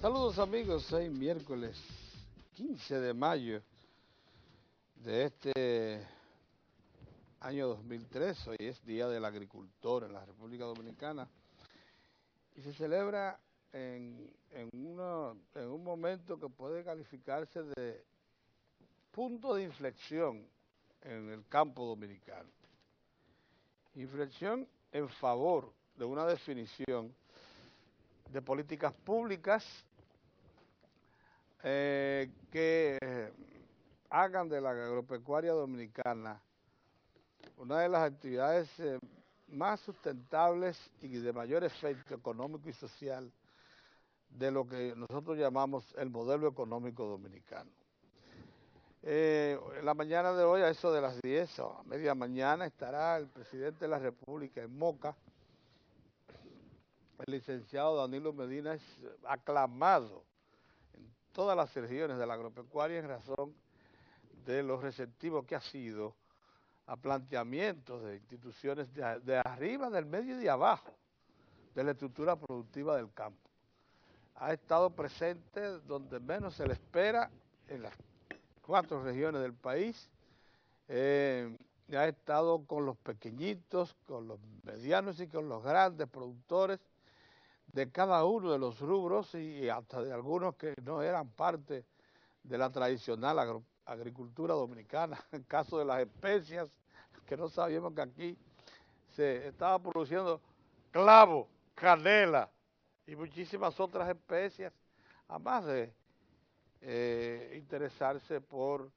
Saludos amigos, hoy miércoles 15 de mayo de este año 2003, hoy es Día del Agricultor en la República Dominicana y se celebra en un momento que puede calificarse de punto de inflexión en el campo dominicano. Inflexión en favor de una definición de políticas públicas que hagan de la agropecuaria dominicana una de las actividades más sustentables y de mayor efecto económico y social de lo que nosotros llamamos el modelo económico dominicano. En la mañana de hoy, a eso de las 10 o a media mañana, estará el presidente de la República en Moca. El licenciado Danilo Medina es aclamado en todas las regiones de la agropecuaria en razón de lo receptivo que ha sido a planteamientos de instituciones de arriba, del medio y de abajo, de la estructura productiva del campo. Ha estado presente donde menos se le espera, en las 4 regiones del país. Ha estado con los pequeñitos, con los medianos y con los grandes productores de cada uno de los rubros y hasta de algunos que no eran parte de la tradicional agricultura dominicana. En el caso de las especias, que no sabíamos que aquí se estaba produciendo clavo, canela y muchísimas otras especias, además de interesarse por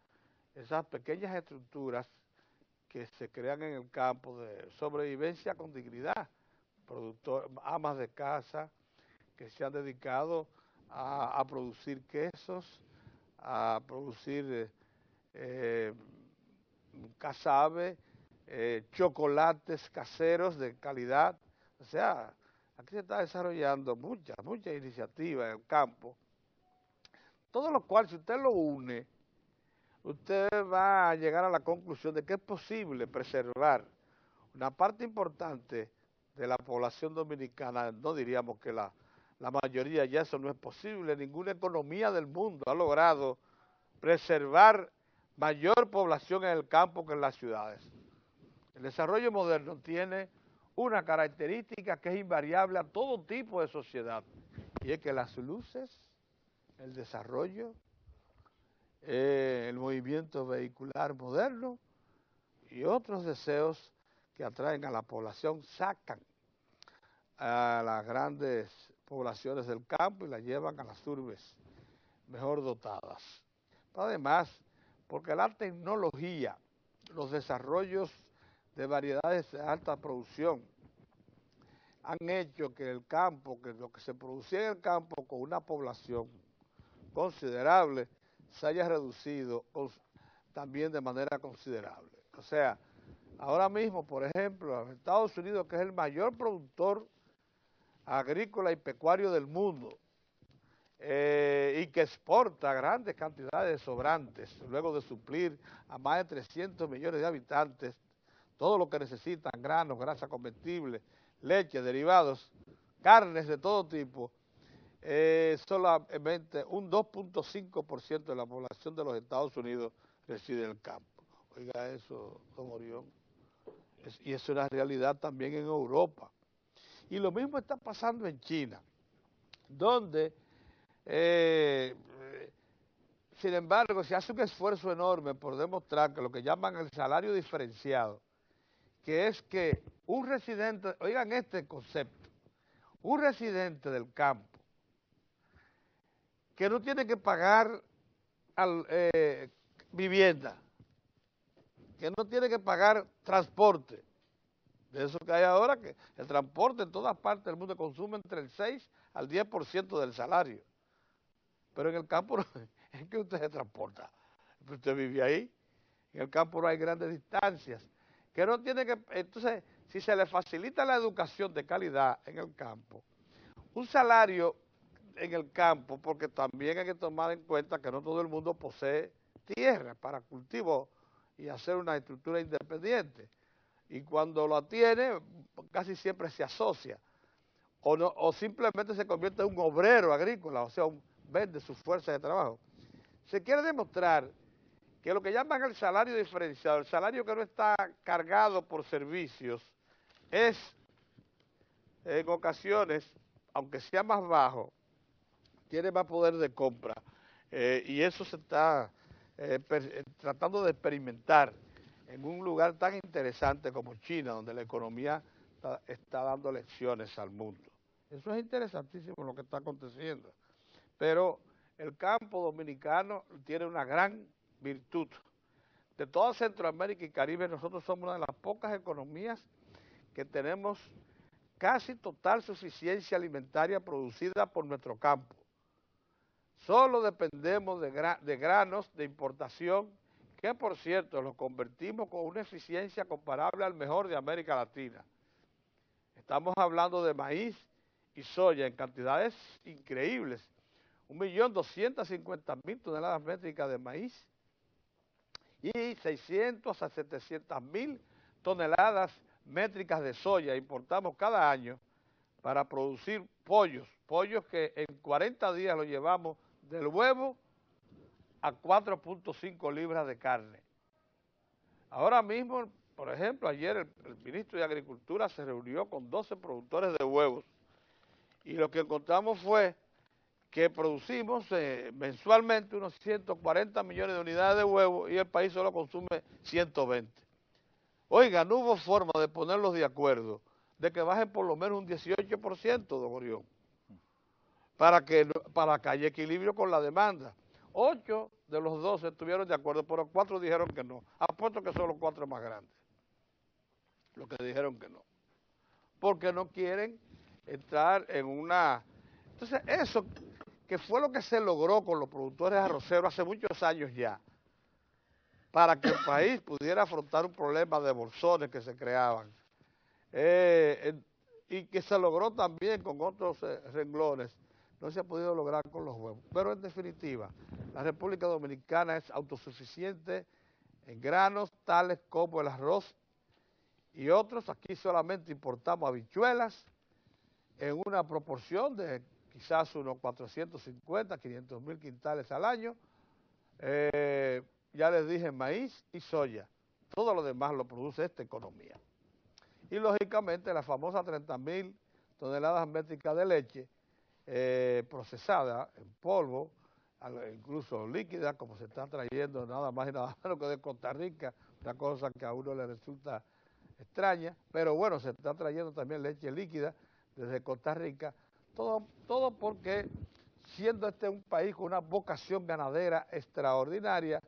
esas pequeñas estructuras que se crean en el campo de sobrevivencia con dignidad, amas de casa que se han dedicado a producir quesos, a producir casabe, chocolates caseros de calidad. O sea, aquí se está desarrollando mucha iniciativa en el campo, todo lo cual, si usted lo une, usted va a llegar a la conclusión de que es posible preservar una parte importante de la población dominicana. No diríamos que la mayoría, ya eso no es posible. Ninguna economía del mundo ha logrado preservar mayor población en el campo que en las ciudades. El desarrollo moderno tiene una característica que es invariable a todo tipo de sociedad, y es que las luces, el desarrollo, el movimiento vehicular moderno y otros deseos que atraen a la población sacan a las grandes poblaciones del campo y las llevan a las urbes mejor dotadas. Pero además, porque la tecnología, los desarrollos de variedades de alta producción han hecho que el campo, que lo que se producía en el campo con una población considerable, se haya reducido también de manera considerable. O sea, ahora mismo, por ejemplo, en Estados Unidos, que es el mayor productor agrícola y pecuario del mundo, y que exporta grandes cantidades de sobrantes, luego de suplir a más de 300 millones de habitantes todo lo que necesitan: granos, grasa comestible, leche, derivados, carnes de todo tipo. Solamente un 2.5% de la población de los Estados Unidos reside en el campo. Oiga eso, don Orión. Y eso es una realidad también en Europa. Y lo mismo está pasando en China, donde, sin embargo, se hace un esfuerzo enorme por demostrar que lo que llaman el salario diferenciado, que es que un residente, oigan este concepto, un residente del campo que no tiene que pagar vivienda, que no tiene que pagar transporte, de eso que hay ahora, que el transporte en todas partes del mundo consume entre el 6 al 10% del salario. Pero en el campo no, es que usted se transporta, usted vive ahí, en el campo no hay grandes distancias, que no tiene que, entonces, si se le facilita la educación de calidad en el campo, un salario en el campo, porque también hay que tomar en cuenta que no todo el mundo posee tierra para cultivo y hacer una estructura independiente, y cuando lo tiene, casi siempre se asocia o simplemente se convierte en un obrero agrícola, o sea, vende su fuerza de trabajo. Se quiere demostrar que lo que llaman el salario diferenciado, el salario que no está cargado por servicios, es en ocasiones, aunque sea más bajo, tiene más poder de compra. Y eso se está tratando de experimentar en un lugar tan interesante como China, donde la economía está dando lecciones al mundo. Eso es interesantísimo lo que está aconteciendo. Pero el campo dominicano tiene una gran virtud. De toda Centroamérica y Caribe, nosotros somos una de las pocas economías que tenemos casi total suficiencia alimentaria producida por nuestro campo. Solo dependemos de granos de importación, que por cierto los convertimos con una eficiencia comparable al mejor de América Latina. Estamos hablando de maíz y soya en cantidades increíbles. 1.250.000 toneladas métricas de maíz y 600 a 700.000 toneladas métricas de soya importamos cada año para producir pollos que en 40 días lo llevamos del huevo a 4.5 libras de carne. Ahora mismo, por ejemplo, ayer el ministro de Agricultura se reunió con 12 productores de huevos y lo que encontramos fue que producimos mensualmente unos 140 millones de unidades de huevos y el país solo consume 120. Oiga, no hubo forma de ponerlos de acuerdo, de que bajen por lo menos un 18%, don Orión, para que haya equilibrio con la demanda. 8 de los 12 estuvieron de acuerdo, pero 4 dijeron que no. Apuesto que son los 4 más grandes, los que dijeron que no, porque no quieren entrar en una... Entonces, eso que fue lo que se logró con los productores arroceros hace muchos años ya, para que el país pudiera afrontar un problema de bolsones que se creaban, y que se logró también con otros renglones, no se ha podido lograr con los huevos. Pero en definitiva, la República Dominicana es autosuficiente en granos tales como el arroz y otros. Aquí solamente importamos habichuelas en una proporción de quizás unos 450, 500.000 quintales al año. Ya les dije, maíz y soya. Todo lo demás lo produce esta economía. Y lógicamente las famosas 30.000 toneladas métricas de leche procesada en polvo, incluso líquida, como se está trayendo nada más y nada menos que de Costa Rica, una cosa que a uno le resulta extraña, pero bueno, se está trayendo también leche líquida desde Costa Rica, todo porque siendo este un país con una vocación ganadera extraordinaria,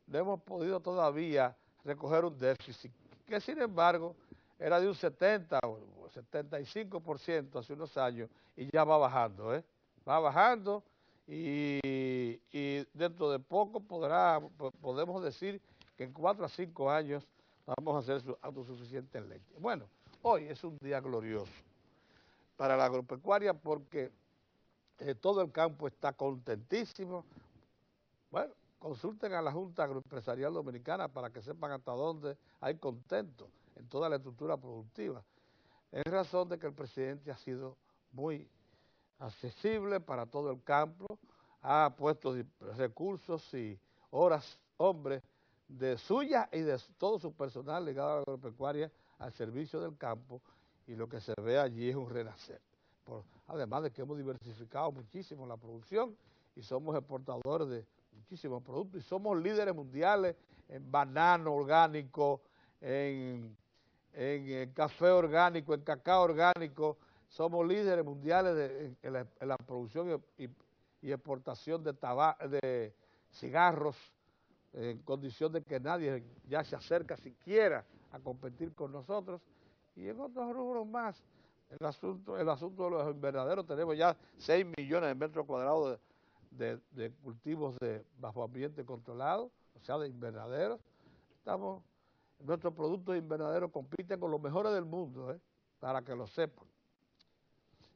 no hemos podido todavía recoger un déficit, que sin embargo era de un 70 o 75% hace unos años y ya va bajando, va bajando y dentro de poco podemos decir que en 4 a 5 años vamos a ser autosuficientes en leche. Bueno, hoy es un día glorioso para la agropecuaria porque todo el campo está contentísimo. Bueno, consulten a la Junta Agroempresarial Dominicana para que sepan hasta dónde hay contento en toda la estructura productiva. Es razón de que el presidente ha sido muy accesible para todo el campo, ha puesto recursos y horas, hombres, de suya y de todo su personal ligado a la agropecuaria al servicio del campo, y lo que se ve allí es un renacer. Además de que hemos diversificado muchísimo la producción y somos exportadores de muchísimos productos y somos líderes mundiales en banano orgánico, en café orgánico, en cacao orgánico. Somos líderes mundiales en la producción y exportación de cigarros, en condición de que nadie ya se acerca siquiera a competir con nosotros, y en otros rubros más. El asunto de los invernaderos, tenemos ya 6 millones de metros cuadrados de cultivos bajo ambiente controlado, o sea, de invernaderos. Nuestros productos de invernadero compiten con los mejores del mundo, para que lo sepan.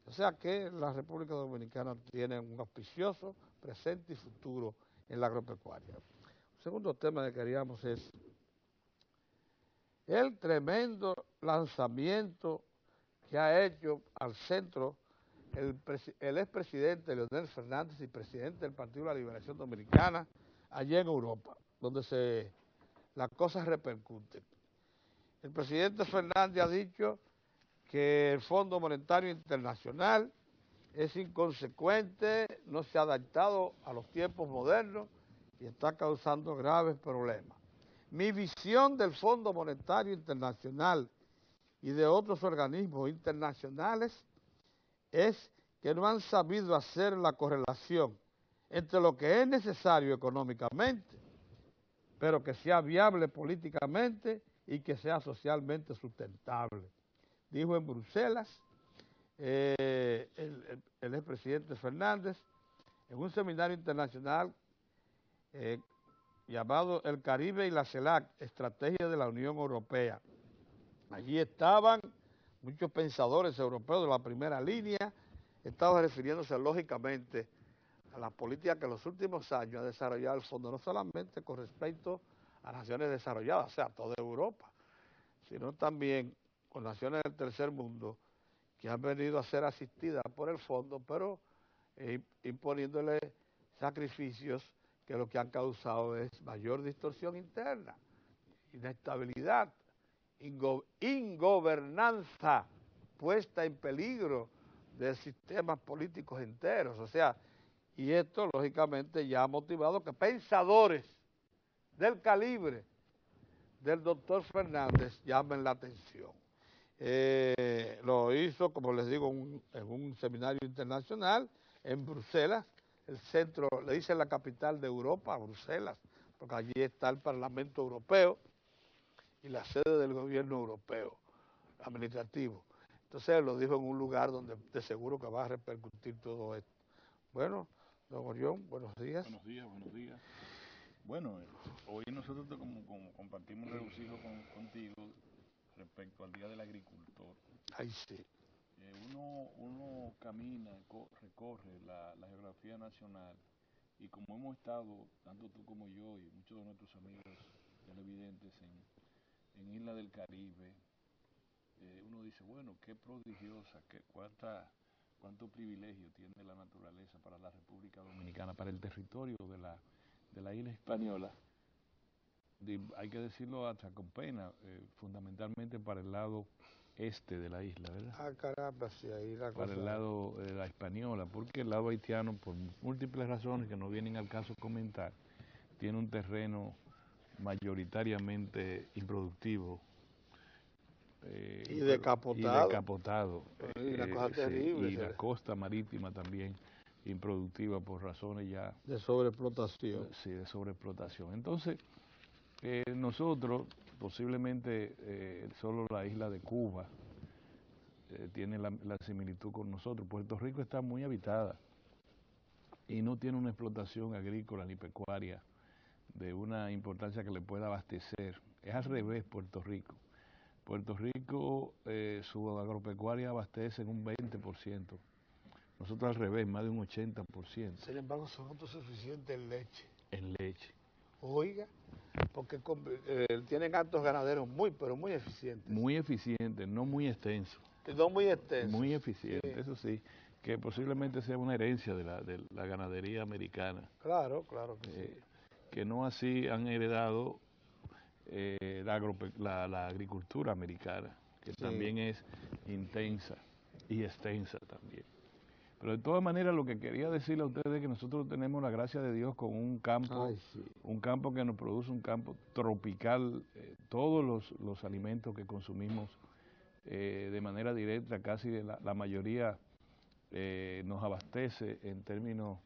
O sea que la República Dominicana tiene un auspicioso presente y futuro en la agropecuaria. El segundo tema que queríamos es el tremendo lanzamiento que ha hecho al centro el expresidente Leonel Fernández y presidente del Partido de la Liberación Dominicana allá en Europa, donde las cosas repercuten. El presidente Fernández ha dicho que el Fondo Monetario Internacional es inconsecuente, no se ha adaptado a los tiempos modernos y está causando graves problemas. Mi visión del Fondo Monetario Internacional y de otros organismos internacionales es que no han sabido hacer la correlación entre lo que es necesario económicamente, pero que sea viable políticamente y que sea socialmente sustentable. Dijo en Bruselas el expresidente Fernández en un seminario internacional llamado El Caribe y la CELAC, Estrategia de la Unión Europea. Allí estaban muchos pensadores europeos de la primera línea, estaban refiriéndose lógicamente a la política que en los últimos años ha desarrollado el fondo, no solamente con respecto a naciones desarrolladas, o sea, toda Europa, sino también con naciones del tercer mundo que han venido a ser asistidas por el fondo, pero imponiéndole sacrificios que lo que han causado es mayor distorsión interna, inestabilidad, ingobernanza, puesta en peligro de sistemas políticos enteros. O sea, y esto lógicamente ya ha motivado que pensadores del calibre del doctor Fernández llamen la atención. Lo hizo, como les digo, en un seminario internacional en Bruselas, el centro, le dicen la capital de Europa, Bruselas, porque allí está el Parlamento Europeo y la sede del gobierno europeo administrativo. Entonces lo dijo en un lugar donde de seguro que va a repercutir todo esto. Bueno, don Orión, buenos días. Buenos días, buenos días. Bueno, hoy nosotros como compartimos un regocijo contigo respecto al Día del Agricultor. Ay, sí. Uno camina, recorre la geografía nacional y como hemos estado, tanto tú como yo y muchos de nuestros amigos televidentes en Isla del Caribe, uno dice, bueno, qué prodigiosa, cuánto privilegio tiene la naturaleza para la República Dominicana, para el territorio de la isla española. Hay que decirlo hasta con pena, fundamentalmente para el lado este de la isla, ¿verdad? Ah, caramba, sí, ahí la cosa. Para el lado de la española, porque el lado haitiano, por múltiples razones que no vienen al caso comentar, tiene un terreno mayoritariamente improductivo. Y decapotado. Y una cosa terrible. Y la costa marítima también improductiva por razones ya... De sobreexplotación. Sí, de sobreexplotación. Entonces, nosotros, posiblemente solo la isla de Cuba tiene la similitud con nosotros. Puerto Rico está muy habitada y no tiene una explotación agrícola ni pecuaria de una importancia que le pueda abastecer. Es al revés Puerto Rico. Puerto Rico, su agropecuaria abastece en un 20%. Nosotros al revés, más de un 80%. Sin embargo, son autosuficientes en leche. En leche. Oiga, porque tienen altos ganaderos pero muy eficientes. Muy eficientes, no muy extensos. No muy extensos. Muy eficientes, sí. Eso sí, que posiblemente sea una herencia de la ganadería americana. Claro, claro que sí. Que no así han heredado la agricultura americana, que sí, también es intensa y extensa también. Pero de todas maneras lo que quería decirle a ustedes es que nosotros tenemos la gracia de Dios con un campo, un campo que nos produce, un campo tropical, todos los alimentos que consumimos de manera directa, casi la mayoría nos abastece en términos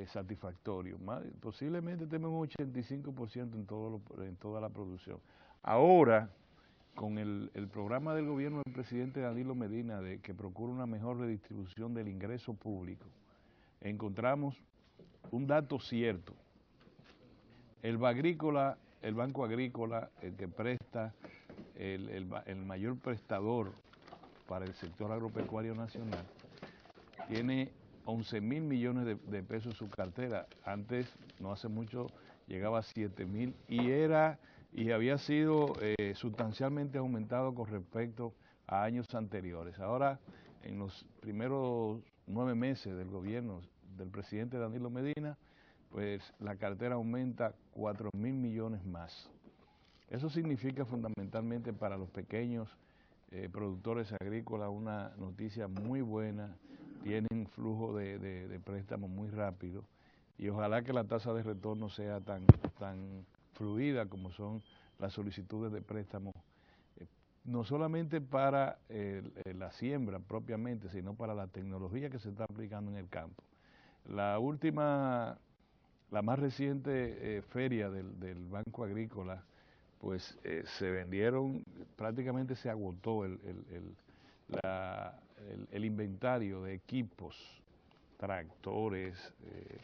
satisfactorios. Posiblemente tenemos un 85% en toda la producción. Ahora, con el programa del gobierno del presidente Danilo Medina de que procura una mejor redistribución del ingreso público, encontramos un dato cierto. El Banco Agrícola, el que presta, el mayor prestador para el sector agropecuario nacional, tiene 11.000 millones de pesos en su cartera. Antes, no hace mucho, llegaba a 7.000 y había sido sustancialmente aumentado con respecto a años anteriores. Ahora en los primeros 9 meses del gobierno del presidente Danilo Medina, pues la cartera aumenta 4.000 millones más. Eso significa fundamentalmente para los pequeños productores agrícolas una noticia muy buena, tienen flujo de préstamos muy rápido y ojalá que la tasa de retorno sea tan fluida como son las solicitudes de préstamo, no solamente para la siembra propiamente, sino para la tecnología que se está aplicando en el campo. La más reciente feria del Banco Agrícola, pues se vendieron, prácticamente se agotó el inventario de equipos, tractores,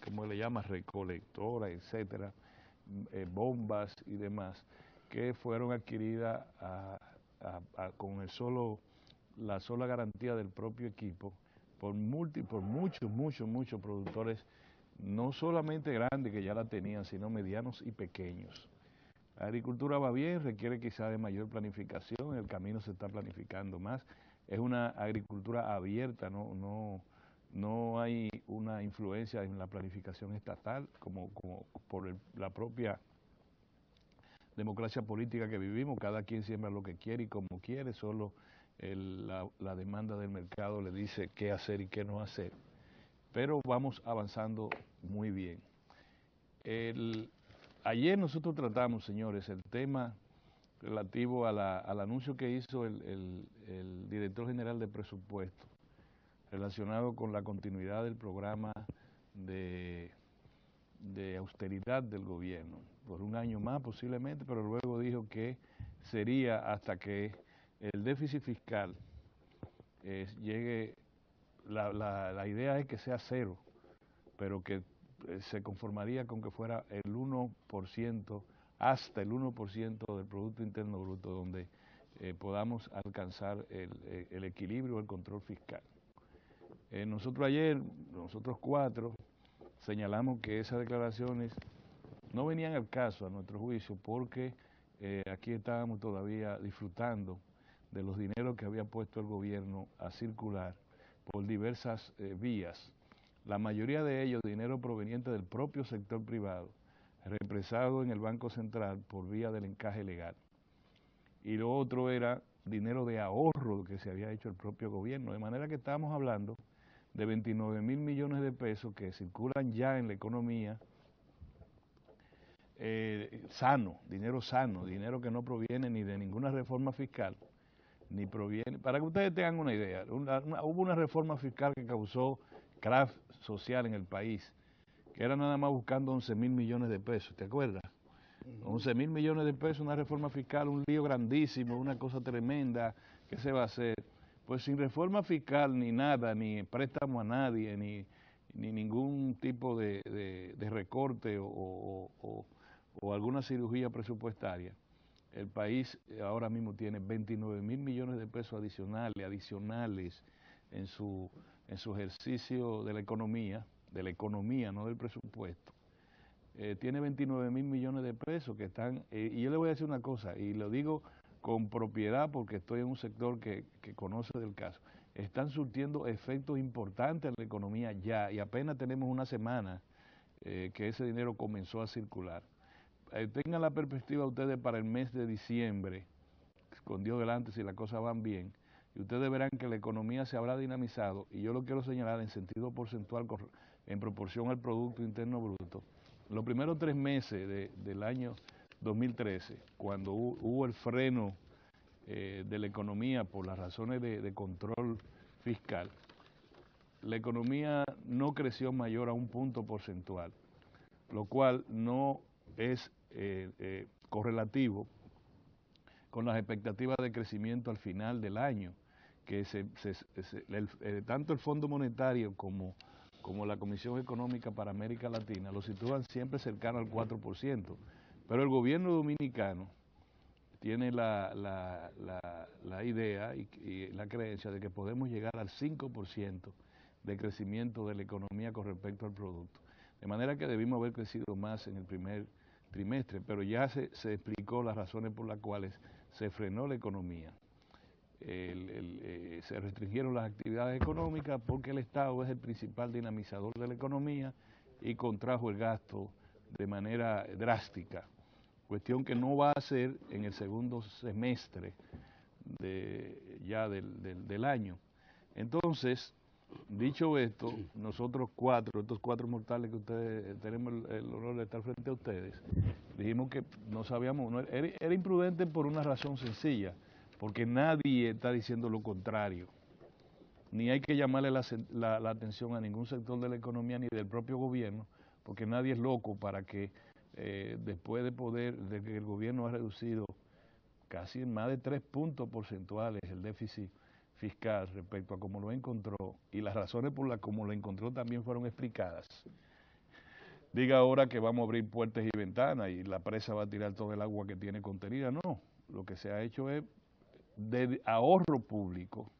¿cómo le llama? Recolectoras, etcétera, bombas y demás, que fueron adquiridas con la sola garantía del propio equipo por muchos productores, no solamente grandes que ya la tenían, sino medianos y pequeños. La agricultura va bien, requiere quizá de mayor planificación, el camino se está planificando más. Es una agricultura abierta, no hay una influencia en la planificación estatal como por la propia democracia política que vivimos. Cada quien siembra lo que quiere y como quiere, solo la demanda del mercado le dice qué hacer y qué no hacer. Pero vamos avanzando muy bien. Ayer nosotros tratamos, señores, el tema relativo al anuncio que hizo el director general de presupuesto relacionado con la continuidad del programa de austeridad del gobierno, por un año más posiblemente, pero luego dijo que sería hasta que el déficit fiscal llegue, la idea es que sea cero, pero que se conformaría con que fuera el 1%, hasta el 1% del Producto Interno Bruto, donde podamos alcanzar el equilibrio, el control fiscal. Nosotros 4, señalamos que esas declaraciones no venían al caso a nuestro juicio porque aquí estábamos todavía disfrutando de los dineros que había puesto el gobierno a circular por diversas vías. La mayoría de ellos dinero proveniente del propio sector privado, represado en el Banco Central por vía del encaje legal. Y lo otro era dinero de ahorro que se había hecho el propio gobierno, de manera que estábamos hablando de 29.000 millones de pesos que circulan ya en la economía, dinero que no proviene ni de ninguna reforma fiscal, ni proviene, para que ustedes tengan una idea, hubo una reforma fiscal que causó crash social en el país, que era nada más buscando 11.000 millones de pesos, ¿te acuerdas? 11.000 millones de pesos, una reforma fiscal, un lío grandísimo, una cosa tremenda, ¿qué se va a hacer? Pues sin reforma fiscal ni nada, ni préstamo a nadie, ni ningún tipo de recorte o alguna cirugía presupuestaria, el país ahora mismo tiene 29.000 millones de pesos adicionales en su ejercicio de la economía, no del presupuesto. Tiene 29.000 millones de pesos que están, y yo le voy a decir una cosa, y lo digo con propiedad porque estoy en un sector que conoce del caso, están surtiendo efectos importantes en la economía ya, y apenas tenemos una semana que ese dinero comenzó a circular. Tengan la perspectiva ustedes para el mes de diciembre, con Dios delante si las cosas van bien, y ustedes verán que la economía se habrá dinamizado, y yo lo quiero señalar en sentido porcentual en proporción al Producto Interno Bruto. Los primeros 3 meses del año 2013, cuando hubo el freno de la economía por las razones de control fiscal, la economía no creció mayor a 1 punto porcentual, lo cual no es correlativo con las expectativas de crecimiento al final del año, que tanto el Fondo Monetario como la Comisión Económica para América Latina lo sitúan siempre cercano al 4%, pero el gobierno dominicano tiene la idea y la creencia de que podemos llegar al 5% de crecimiento de la economía con respecto al producto. De manera que debimos haber crecido más en el primer trimestre, pero ya se explicó las razones por las cuales se frenó la economía. se restringieron las actividades económicas porque el Estado es el principal dinamizador de la economía y contrajo el gasto de manera drástica, cuestión que no va a ser en el segundo semestre del año. Entonces, dicho esto, nosotros estos cuatro mortales que ustedes tenemos el honor de estar frente a ustedes, dijimos que no sabíamos, era imprudente por una razón sencilla, porque nadie está diciendo lo contrario, ni hay que llamarle la atención a ningún sector de la economía ni del propio gobierno, porque nadie es loco para que después de que el gobierno ha reducido casi en más de 3 puntos porcentuales el déficit fiscal respecto a cómo lo encontró, y las razones por las como lo encontró también fueron explicadas. Diga ahora que vamos a abrir puertas y ventanas y la presa va a tirar todo el agua que tiene contenida. No, lo que se ha hecho es de ahorro público,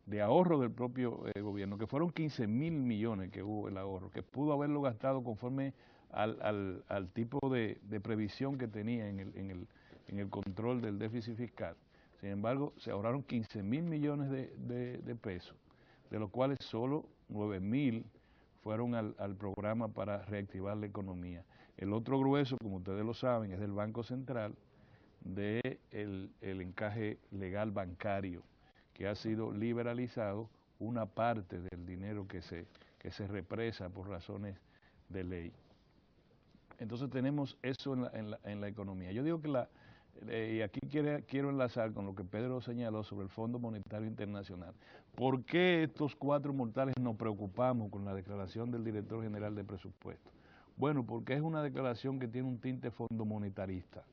de ahorro del propio gobierno, que fueron 15.000 millones que hubo el ahorro, que pudo haberlo gastado conforme al tipo de previsión que tenía en el control del déficit fiscal. Sin embargo, se ahorraron 15.000 millones de pesos, de los cuales solo 9.000 fueron al programa para reactivar la economía. El otro grueso, como ustedes lo saben, es del Banco Central, del encaje legal bancario, que ha sido liberalizado una parte del dinero que se represa por razones de ley. Entonces tenemos eso en la economía. Yo digo que y aquí quiero enlazar con lo que Pedro señaló sobre el Fondo Monetario Internacional. ¿Por qué estos cuatro mortales nos preocupamos con la declaración del director general de presupuesto? Bueno, porque es una declaración que tiene un tinte fondo monetarista.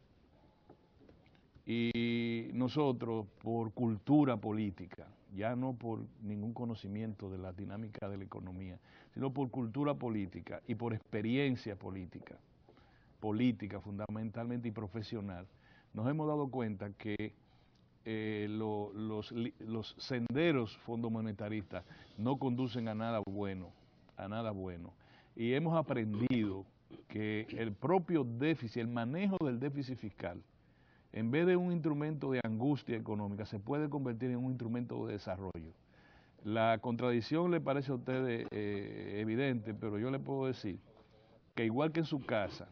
Y nosotros, por cultura política, ya no por ningún conocimiento de la dinámica de la economía, sino por cultura política y por experiencia política fundamentalmente y profesional, nos hemos dado cuenta que los senderos fondomonetaristas no conducen a nada bueno, Y hemos aprendido que el propio déficit, el manejo del déficit fiscal, en vez de un instrumento de angustia económica, se puede convertir en un instrumento de desarrollo. La contradicción le parece a ustedes evidente, pero yo le puedo decir que igual que en su casa,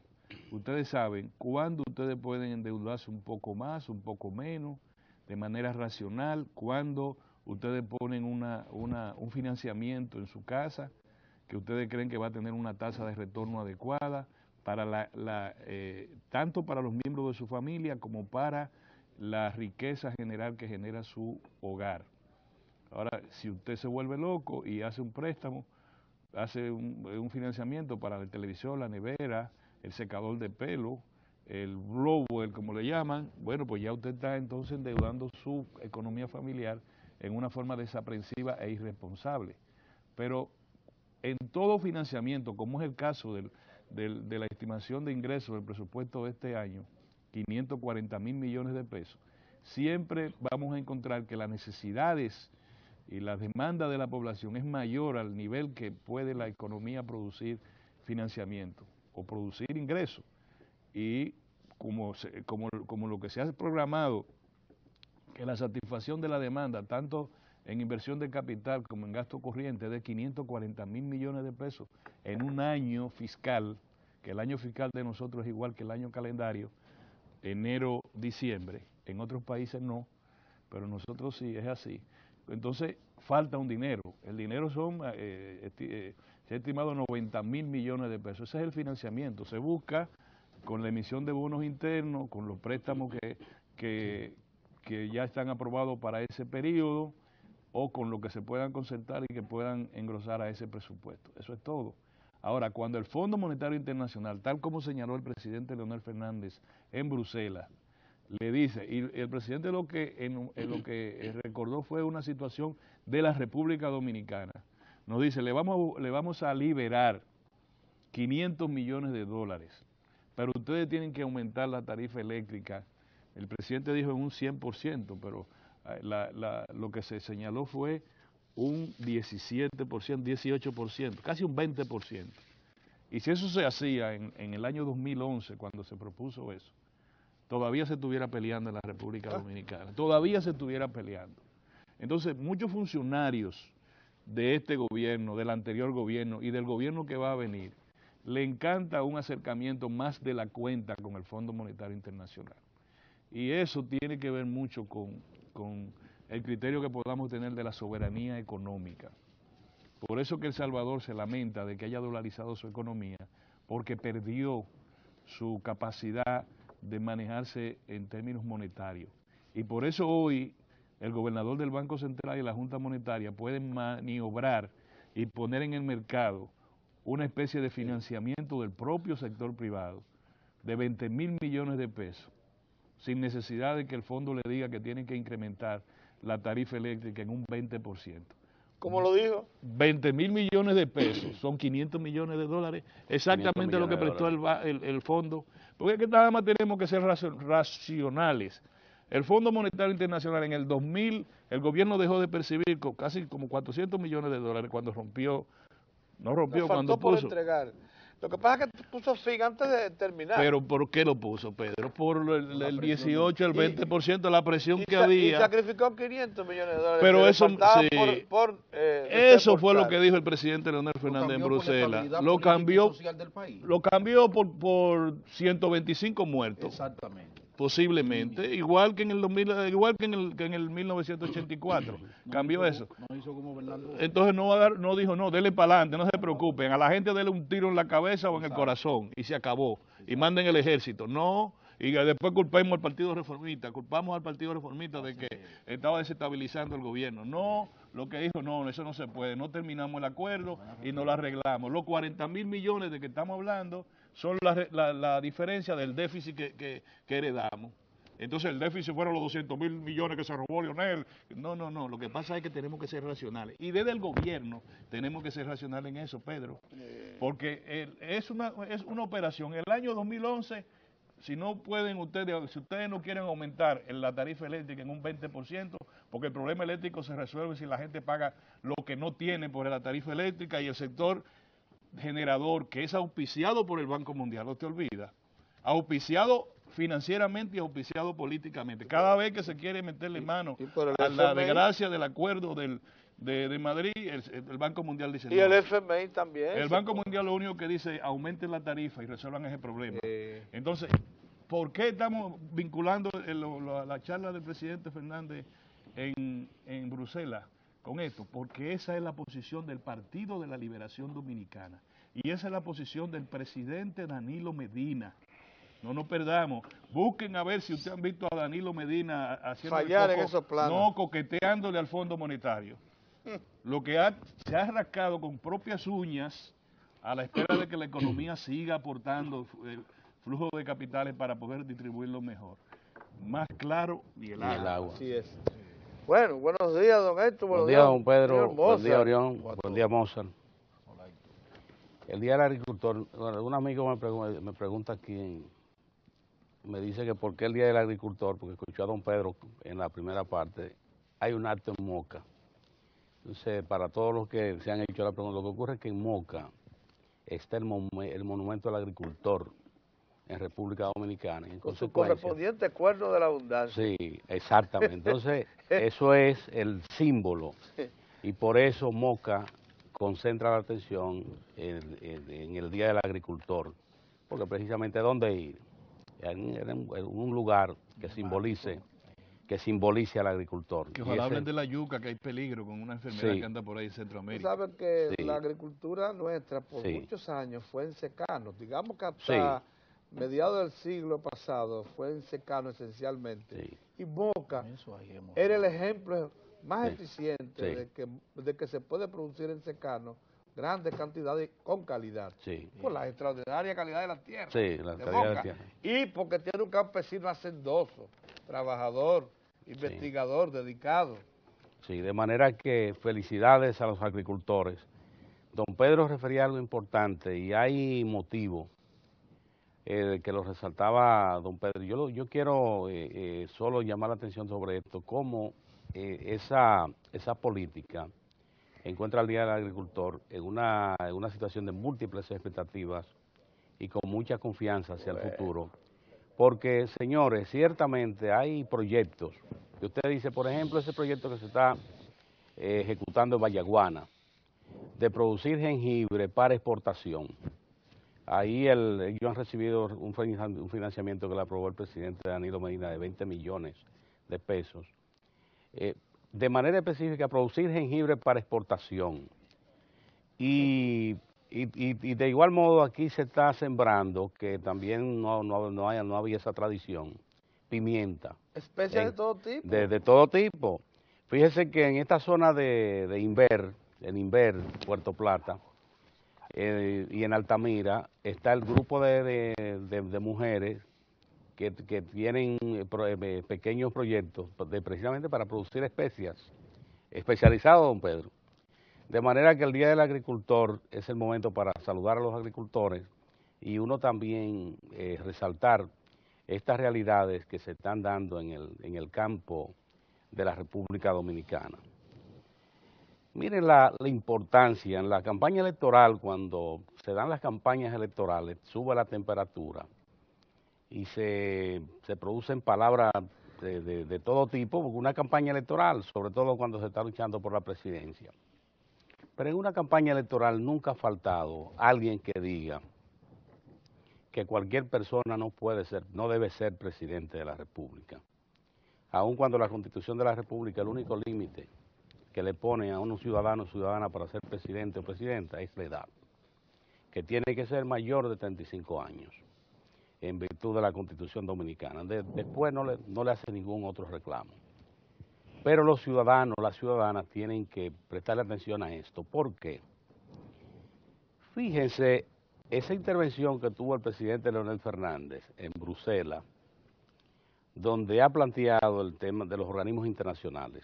ustedes saben cuándo ustedes pueden endeudarse un poco más, un poco menos, de manera racional, cuándo ustedes ponen un financiamiento en su casa que ustedes creen que va a tener una tasa de retorno adecuada, para tanto para los miembros de su familia como para la riqueza general que genera su hogar. Ahora, si usted se vuelve loco y hace un préstamo, hace un financiamiento para la televisión, la nevera, el secador de pelo, el blower, como le llaman, bueno, pues ya usted está entonces endeudando su economía familiar en una forma desaprensiva e irresponsable. Pero en todo financiamiento, como es el caso de la estimación de ingresos del presupuesto de este año, 540.000 millones de pesos, siempre vamos a encontrar que las necesidades y la demanda de la población es mayor al nivel que puede la economía producir financiamiento o producir ingresos. Y como lo que se ha programado, que la satisfacción de la demanda, tanto en inversión de capital como en gasto corriente, de 540.000 millones de pesos en un año fiscal, que el año fiscal de nosotros es igual que el año calendario, enero-diciembre, en otros países no, pero nosotros sí, es así. Entonces falta un dinero, el dinero se ha estimado 90.000 millones de pesos, ese es el financiamiento, se busca con la emisión de bonos internos, con los préstamos que ya están aprobados para ese periodo, o con lo que se puedan concertar y que puedan engrosar a ese presupuesto. Eso es todo. Ahora, cuando el Fondo Monetario Internacional, tal como señaló el presidente Leonel Fernández en Bruselas, le dice, y el presidente lo que recordó fue una situación de la República Dominicana, nos dice, le vamos a liberar 500 millones de dólares, pero ustedes tienen que aumentar la tarifa eléctrica. El presidente dijo en un 100%, pero lo que se señaló fue un 17%, 18%, casi un 20%. Y si eso se hacía en el año 2011, cuando se propuso eso, todavía se estuviera peleando en la República Dominicana, todavía se estuviera peleando. Entonces, muchos funcionarios de este gobierno, del anterior gobierno y del gobierno que va a venir, le encanta un acercamiento más de la cuenta con el Fondo Monetario Internacional. Y eso tiene que ver mucho con el criterio que podamos tener de la soberanía económica. Por eso que El Salvador se lamenta de que haya dolarizado su economía, porque perdió su capacidad de manejarse en términos monetarios. Y por eso hoy el gobernador del Banco Central y la Junta Monetaria pueden maniobrar y poner en el mercado una especie de financiamiento del propio sector privado de 20.000 millones de pesos, sin necesidad de que el fondo le diga que tienen que incrementar la tarifa eléctrica en un 20%. ¿Cómo lo dijo? 20.000 millones de pesos, son 500 millones de dólares, exactamente lo que prestó el fondo, porque es que nada más tenemos que ser racionales. El Fondo Monetario Internacional en el 2000, el gobierno dejó de percibir casi como 400 millones de dólares cuando rompió, cuando puso. Por entregar. Lo que pasa es que puso fin antes de terminar. ¿Pero por qué lo puso, Pedro? Por el 18, el 20%, la presión que había. Y sacrificó 500 millones de dólares. Pero eso, sí, eso fue lo que dijo el presidente presidente Leonel Fernández en Bruselas. Lo cambió por 125 muertos. Exactamente. Posiblemente, igual que en el 2000, igual que en el 1984, cambió eso. No hizo como Bernardo. Entonces no dijo, no, dele para adelante, no se preocupen, a la gente dele un tiro en la cabeza o en el corazón, y se acabó, y manden el ejército, no, y después culpemos al Partido Reformista, culpamos al Partido Reformista de que estaba desestabilizando el gobierno, no, lo que dijo, no, eso no se puede, no terminamos el acuerdo y no lo arreglamos, los 40.000 millones de que estamos hablando son la diferencia del déficit que heredamos. Entonces el déficit fueron los 200.000 millones que se robó Leonel. No, lo que pasa es que tenemos que ser racionales. Y desde el gobierno tenemos que ser racionales en eso, Pedro. Porque es una operación. El año 2011, si no pueden ustedes, si ustedes no quieren aumentar la tarifa eléctrica en un 20%, porque el problema eléctrico se resuelve si la gente paga lo que no tiene por la tarifa eléctrica y el sector generador que es auspiciado por el Banco Mundial, no te olvidas, auspiciado financieramente y auspiciado políticamente. Cada vez que se quiere meterle mano a la desgracia del acuerdo de Madrid, el Banco Mundial dice y no. El FMI también. El Banco Mundial lo único que dice, aumenten la tarifa y resuelvan ese problema. Entonces, ¿por qué estamos vinculando la charla del presidente Fernández en Bruselas con esto? Porque esa es la posición del Partido de la Liberación Dominicana y esa es la posición del presidente Danilo Medina. No nos perdamos, busquen a ver si ustedes han visto a Danilo Medina haciendo fallar en esos planos. No, coqueteándole al Fondo Monetario. Lo que se ha rascado con propias uñas a la espera de que la economía siga aportando flujo de capitales para poder distribuirlo mejor. Más claro y el agua. Así es. Bueno, buenos días, don Héctor. Buenos días, don Pedro. Buen día, Orión. Buen día, Mozart. El Día del Agricultor, bueno, un amigo me pregunta aquí, me dice que por qué el Día del Agricultor, porque escuchó a don Pedro en la primera parte, hay un acto en Moca. Entonces, para todos los que se han hecho la pregunta, lo que ocurre es que en Moca está el monumento del agricultor en República Dominicana. En con su correspondiente cuerno de la abundancia. Sí, exactamente. Entonces, eso es el símbolo. Y por eso Moca concentra la atención en el Día del Agricultor. Porque precisamente ¿dónde ir? En un lugar que simbolice al agricultor. Que ojalá hablen de la yuca, que hay peligro con una enfermedad que anda por ahí en Centroamérica. Saben que la agricultura nuestra por muchos años fue en secano. Digamos que hasta mediados del siglo pasado fue en secano esencialmente. Y Moca era el ejemplo más eficiente de que se puede producir en secano grandes cantidades con calidad. Por la extraordinaria calidad de la tierra. La calidad de la tierra. Y porque tiene un campesino hacendoso, trabajador, investigador, dedicado. Sí, de manera que felicidades a los agricultores. Don Pedro refería a algo importante y hay motivo que lo resaltaba don Pedro. Yo quiero solo llamar la atención sobre esto, cómo esa política encuentra al Día del Agricultor en una situación de múltiples expectativas y con mucha confianza hacia el futuro, Porque, señores, ciertamente hay proyectos, que usted dice, por ejemplo, ese proyecto que se está ejecutando en Vallaguana, de producir jengibre para exportación. Ahí ellos han recibido un financiamiento que le aprobó el presidente Danilo Medina de 20 millones de pesos. De manera específica, producir jengibre para exportación. Y de igual modo aquí se está sembrando, que también no había esa tradición, pimienta. Especies de todo tipo. De todo tipo. Fíjese que en esta zona de Inver, en Inver, Puerto Plata, y en Altamira, está el grupo de mujeres que tienen pequeños proyectos precisamente para producir especias, especializados, don Pedro. De manera que el Día del Agricultor es el momento para saludar a los agricultores y uno también resaltar estas realidades que se están dando en el campo de la República Dominicana. Miren la importancia en la campaña electoral, cuando se dan las campañas electorales, sube la temperatura y se producen palabras de todo tipo, porque una campaña electoral, sobre todo cuando se está luchando por la presidencia. Pero en una campaña electoral nunca ha faltado alguien que diga que cualquier persona no debe ser presidente de la República. Aun cuando la Constitución de la República, el único límite que le pone a un ciudadano o ciudadana para ser presidente o presidenta es la edad, que tiene que ser mayor de 35 años, en virtud de la Constitución Dominicana. Después no le hace ningún otro reclamo. Pero los ciudadanos, las ciudadanas tienen que prestarle atención a esto. ¿Por qué? Fíjense, esa intervención que tuvo el presidente Leonel Fernández en Bruselas, donde ha planteado el tema de los organismos internacionales.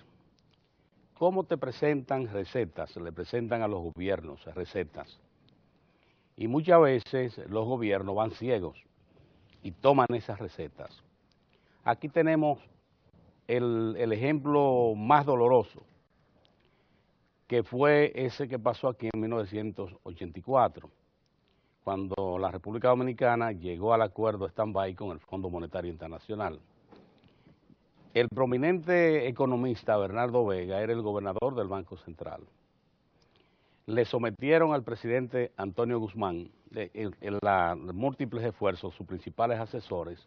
¿Cómo te presentan recetas? Le presentan a los gobiernos recetas. Y muchas veces los gobiernos van ciegos y toman esas recetas. Aquí tenemos el ejemplo más doloroso, que fue ese que pasó aquí en 1984, cuando la República Dominicana llegó al acuerdo stand-by con el Fondo Monetario Internacional. El prominente economista Bernardo Vega era el gobernador del Banco Central. Le sometieron al presidente Antonio Guzmán en múltiples esfuerzos, sus principales asesores,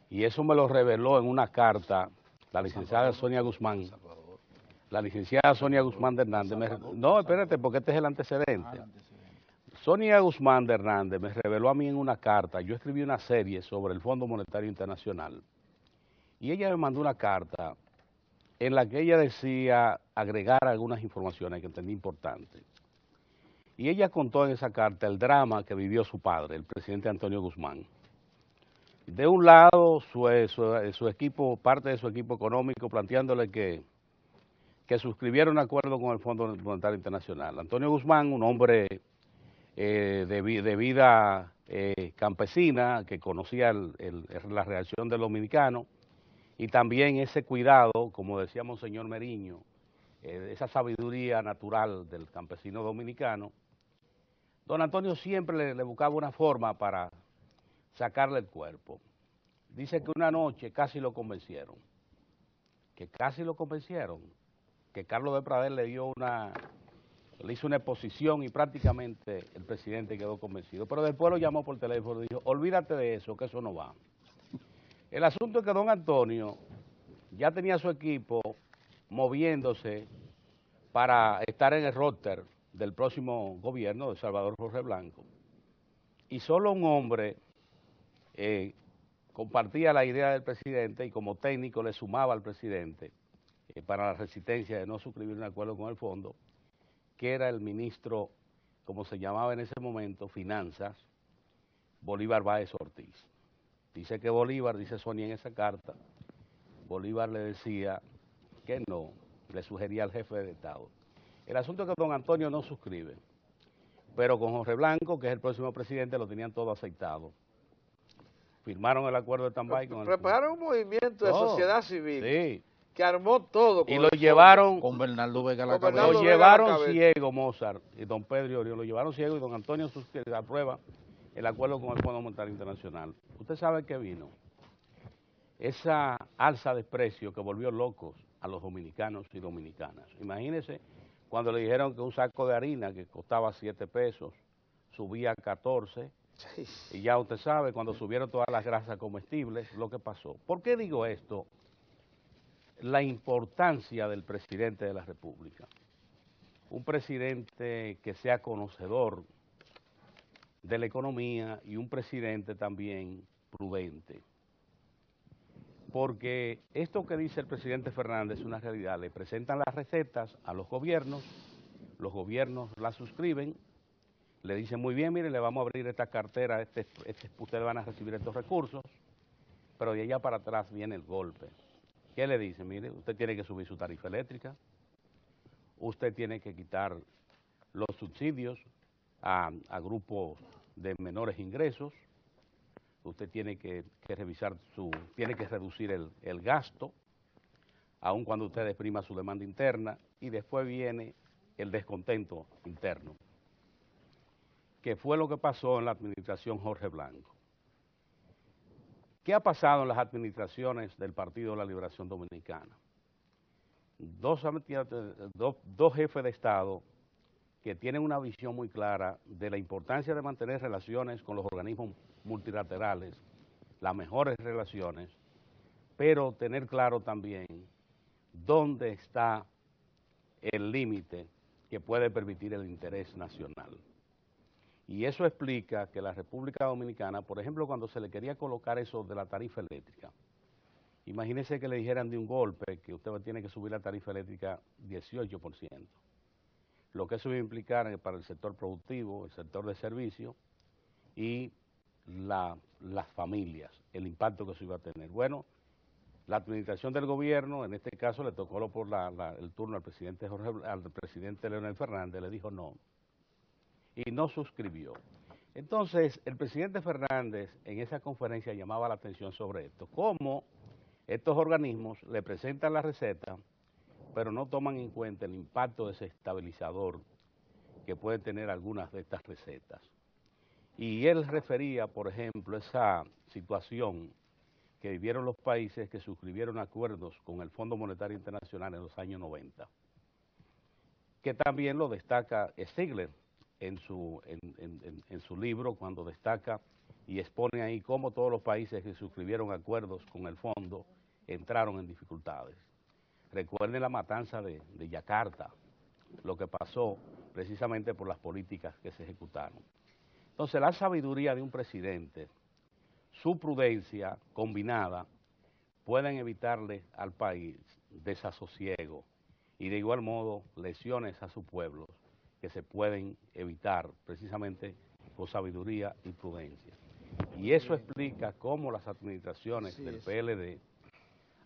y eso me lo reveló en una carta la licenciada Sonia Guzmán. La licenciada Sonia Guzmán de Hernández. No, espérate, porque este es el antecedente. Sonia Guzmán de Hernández me reveló a mí en una carta. Yo escribí una serie sobre el Fondo Monetario Internacional. Y ella me mandó una carta en la que ella decía agregar algunas informaciones que entendí importantes. Y ella contó en esa carta el drama que vivió su padre, el presidente Antonio Guzmán. De un lado, su equipo, parte de su equipo económico, planteándole que suscribiera un acuerdo con el Fondo Monetario Internacional. Antonio Guzmán, un hombre de vida campesina, que conocía la reacción del dominicano, y también ese cuidado, como decía Monseñor Meriño, esa sabiduría natural del campesino dominicano. Don Antonio siempre le buscaba una forma para sacarle el cuerpo. Dice que una noche casi lo convencieron, que Carlos de Pradel le hizo una exposición y prácticamente el presidente quedó convencido. Pero después lo llamó por teléfono y dijo, olvídate de eso, que eso no va. El asunto es que don Antonio ya tenía su equipo moviéndose para estar en el roster del próximo gobierno de Salvador Jorge Blanco. Y solo un hombre compartía la idea del presidente y como técnico le sumaba al presidente para la resistencia de no suscribir un acuerdo con el fondo, que era el ministro, como se llamaba en ese momento, Finanzas, Bolívar Báez Ortiz. Dice que Bolívar, dice Sonia en esa carta, Bolívar le decía que no, le sugería al jefe de Estado. El asunto es que don Antonio no suscribe, pero con Jorge Blanco, que es el próximo presidente, lo tenían todo aceitado. Firmaron el acuerdo de stand-by con el... Prepararon un movimiento de sociedad civil. Sí. Que armó todo. Y lo llevaron... Con Bernardo Vega a la cabeza. Lo llevaron ciego, Mozart, y don Pedro Orión, lo llevaron ciego y don Antonio aprueba el acuerdo con el Fondo Monetario Internacional, ¿usted sabe qué vino? Esa alza de precios que volvió locos a los dominicanos y dominicanas. Imagínense cuando le dijeron que un saco de harina que costaba 7 pesos subía a 14, y ya usted sabe, cuando subieron todas las grasas comestibles, lo que pasó. ¿Por qué digo esto? La importancia del presidente de la República. Un presidente que sea conocedor de la economía y un presidente también prudente. Porque esto que dice el presidente Fernández es una realidad. Le presentan las recetas a los gobiernos las suscriben, le dicen muy bien, mire, le vamos a abrir esta cartera, ustedes van a recibir estos recursos, pero de allá para atrás viene el golpe. ¿Qué le dicen? Mire, usted tiene que subir su tarifa eléctrica, usted tiene que quitar los subsidios a grupos de menores ingresos, usted tiene que revisar tiene que reducir el gasto, aun cuando usted exprima su demanda interna, y después viene el descontento interno, que fue lo que pasó en la administración Jorge Blanco. ¿Qué ha pasado en las administraciones del Partido de la Liberación Dominicana? Dos jefes de Estado que tienen una visión muy clara de la importancia de mantener relaciones con los organismos multilaterales, las mejores relaciones, pero tener claro también dónde está el límite que puede permitir el interés nacional. Y eso explica que la República Dominicana, por ejemplo, cuando se le quería colocar eso de la tarifa eléctrica, imagínese que le dijeran de un golpe que usted tiene que subir la tarifa eléctrica 18%. Lo que eso va a implicar para el sector productivo, el sector de servicio y las familias, el impacto que eso iba a tener. Bueno, la administración del gobierno, en este caso le tocó por el turno al presidente Leonel Fernández, le dijo no, y no suscribió. Entonces, el presidente Fernández en esa conferencia llamaba la atención sobre esto, cómo estos organismos le presentan la receta, pero no toman en cuenta el impacto desestabilizador que pueden tener algunas de estas recetas. Y él refería, por ejemplo, esa situación que vivieron los países que suscribieron acuerdos con el Fondo Monetario Internacional en los años 90, que también lo destaca Stigler en su libro, cuando destaca y expone ahí cómo todos los países que suscribieron acuerdos con el fondo entraron en dificultades. Recuerden la matanza de Yakarta, lo que pasó precisamente por las políticas que se ejecutaron. Entonces, la sabiduría de un presidente, su prudencia combinada, pueden evitarle al país desasosiego y de igual modo lesiones a su pueblo que se pueden evitar precisamente con sabiduría y prudencia. Y eso explica cómo las administraciones del PLD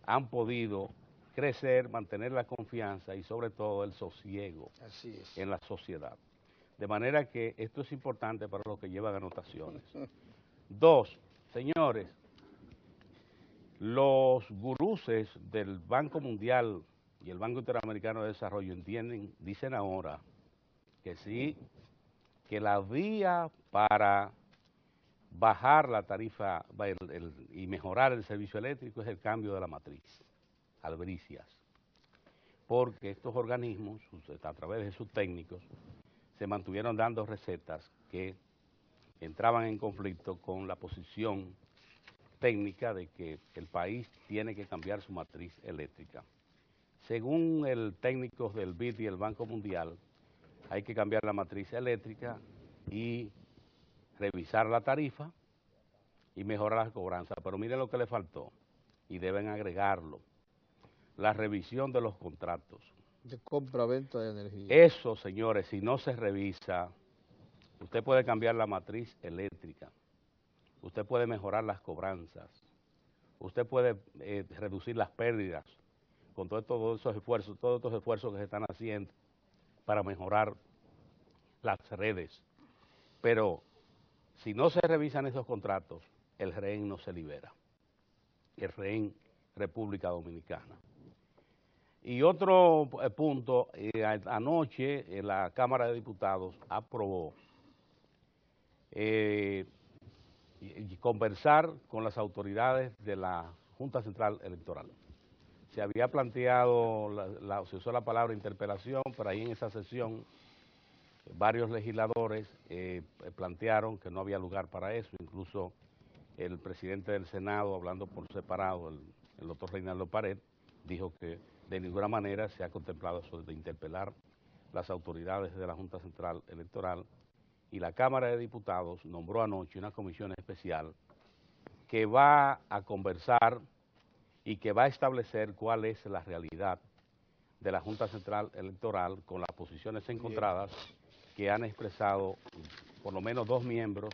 han podido crecer, mantener la confianza y sobre todo el sosiego en la sociedad. De manera que esto es importante para los que llevan anotaciones. Dos, señores, los guruses del Banco Mundial y el Banco Interamericano de Desarrollo dicen ahora que sí, que la vía para bajar la tarifa y mejorar el servicio eléctrico es el cambio de la matriz, albricias, porque estos organismos, a través de sus técnicos, se mantuvieron dando recetas que entraban en conflicto con la posición técnica de que el país tiene que cambiar su matriz eléctrica. Según el técnico del BID y el Banco Mundial, hay que cambiar la matriz eléctrica y revisar la tarifa y mejorar las cobranzas. Pero miren lo que le faltó, y deben agregarlo, la revisión de los contratos. De compra-venta de energía. Eso, señores, si no se revisa, usted puede cambiar la matriz eléctrica, usted puede mejorar las cobranzas, usted puede reducir las pérdidas con todos estos esfuerzos que se están haciendo para mejorar las redes. Pero si no se revisan esos contratos, el rehén no se libera, el rehén República Dominicana. Y otro punto, anoche la Cámara de Diputados aprobó y conversar con las autoridades de la Junta Central Electoral. Se había planteado, se usó la palabra interpelación, pero ahí en esa sesión varios legisladores plantearon que no había lugar para eso, incluso el presidente del Senado, hablando por separado, el doctor Reinaldo Pared, dijo que de ninguna manera se ha contemplado eso de interpelar las autoridades de la Junta Central Electoral, y la Cámara de Diputados nombró anoche una comisión especial que va a conversar y que va a establecer cuál es la realidad de la Junta Central Electoral con las posiciones encontradas que han expresado por lo menos 2 miembros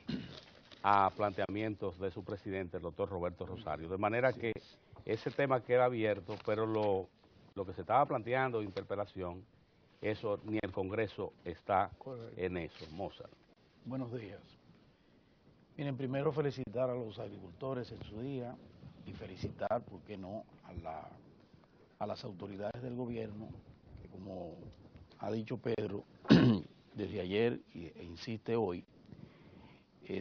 a planteamientos de su presidente, el doctor Roberto Rosario. De manera que ese tema queda abierto, pero lo que se estaba planteando de interpelación, eso ni el Congreso está en eso. Mozart. Buenos días. Miren, primero felicitar a los agricultores en su día y felicitar, ¿por qué no?, a las autoridades del gobierno, que como ha dicho Pedro desde ayer e insiste hoy,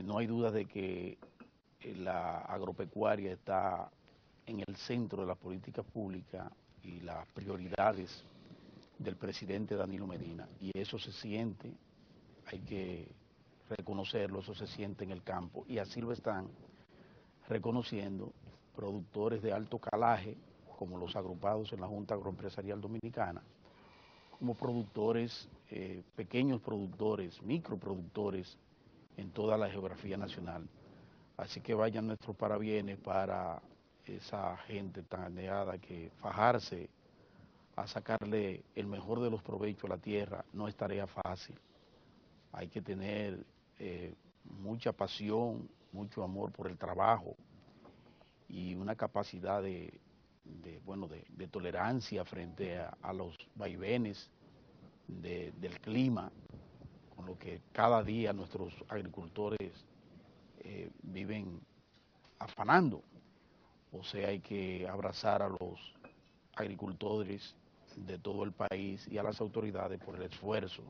no hay duda de que la agropecuaria está en el centro de las políticas públicas y las prioridades del presidente Danilo Medina, y eso se siente, hay que reconocerlo, eso se siente en el campo, y así lo están reconociendo productores de alto calaje, como los agrupados en la Junta Agroempresarial Dominicana, como productores, pequeños productores, microproductores en toda la geografía nacional. Así que vayan nuestros parabienes para esa gente tan anhelada que fajarse a sacarle el mejor de los provechos a la tierra no es tarea fácil. Hay que tener mucha pasión, mucho amor por el trabajo y una capacidad de tolerancia frente a los vaivenes del clima, con lo que cada día nuestros agricultores viven afanando. O sea, hay que abrazar a los agricultores de todo el país y a las autoridades por el esfuerzo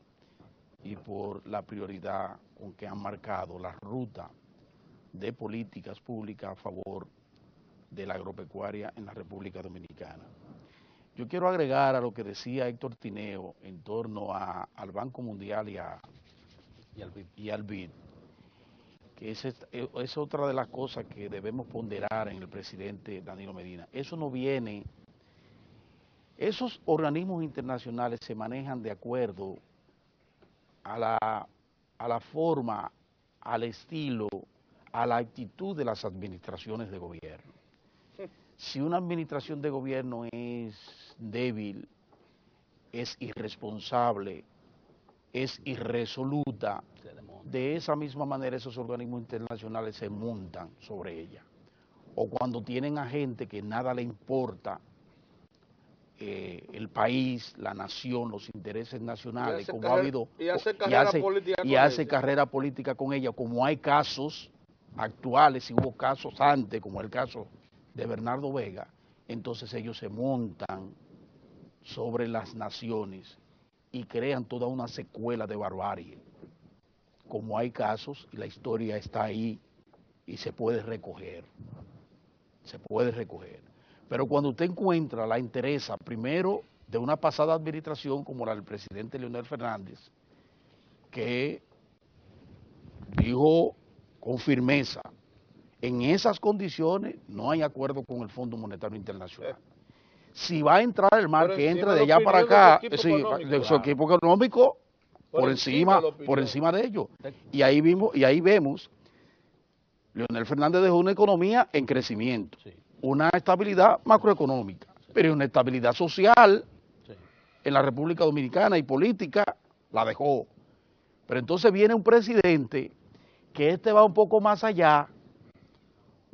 y por la prioridad con que han marcado la ruta de políticas públicas a favor de la agropecuaria en la República Dominicana. Yo quiero agregar a lo que decía Héctor Tineo en torno al Banco Mundial y al BID, que es otra de las cosas que debemos ponderar en el presidente Danilo Medina. Eso no viene, esos organismos internacionales se manejan de acuerdo a la forma, al estilo, a la actitud de las administraciones de gobierno. Si una administración de gobierno es débil, es irresponsable, es irresoluta, de esa misma manera esos organismos internacionales se montan sobre ella. O cuando tienen a gente que nada le importa el país, la nación, los intereses nacionales, como ha habido, y hace carrera política con ella, como hay casos actuales, y hubo casos antes, como el caso de Bernardo Vega, entonces ellos se montan sobre las naciones y crean toda una secuela de barbarie. Como hay casos, y la historia está ahí y se puede recoger. Se puede recoger. Pero cuando usted encuentra la interesa, primero, de una pasada administración como la del presidente Leonel Fernández, que dijo con firmeza, en esas condiciones no hay acuerdo con el Fondo Monetario Internacional. Si va a entrar el mar, que entre de allá para acá, de su equipo económico, por encima de ellos. Y ahí vemos, Leonel Fernández dejó una economía en crecimiento, una estabilidad macroeconómica, pero una estabilidad social en la República Dominicana y política la dejó. Pero entonces viene un presidente que va un poco más allá,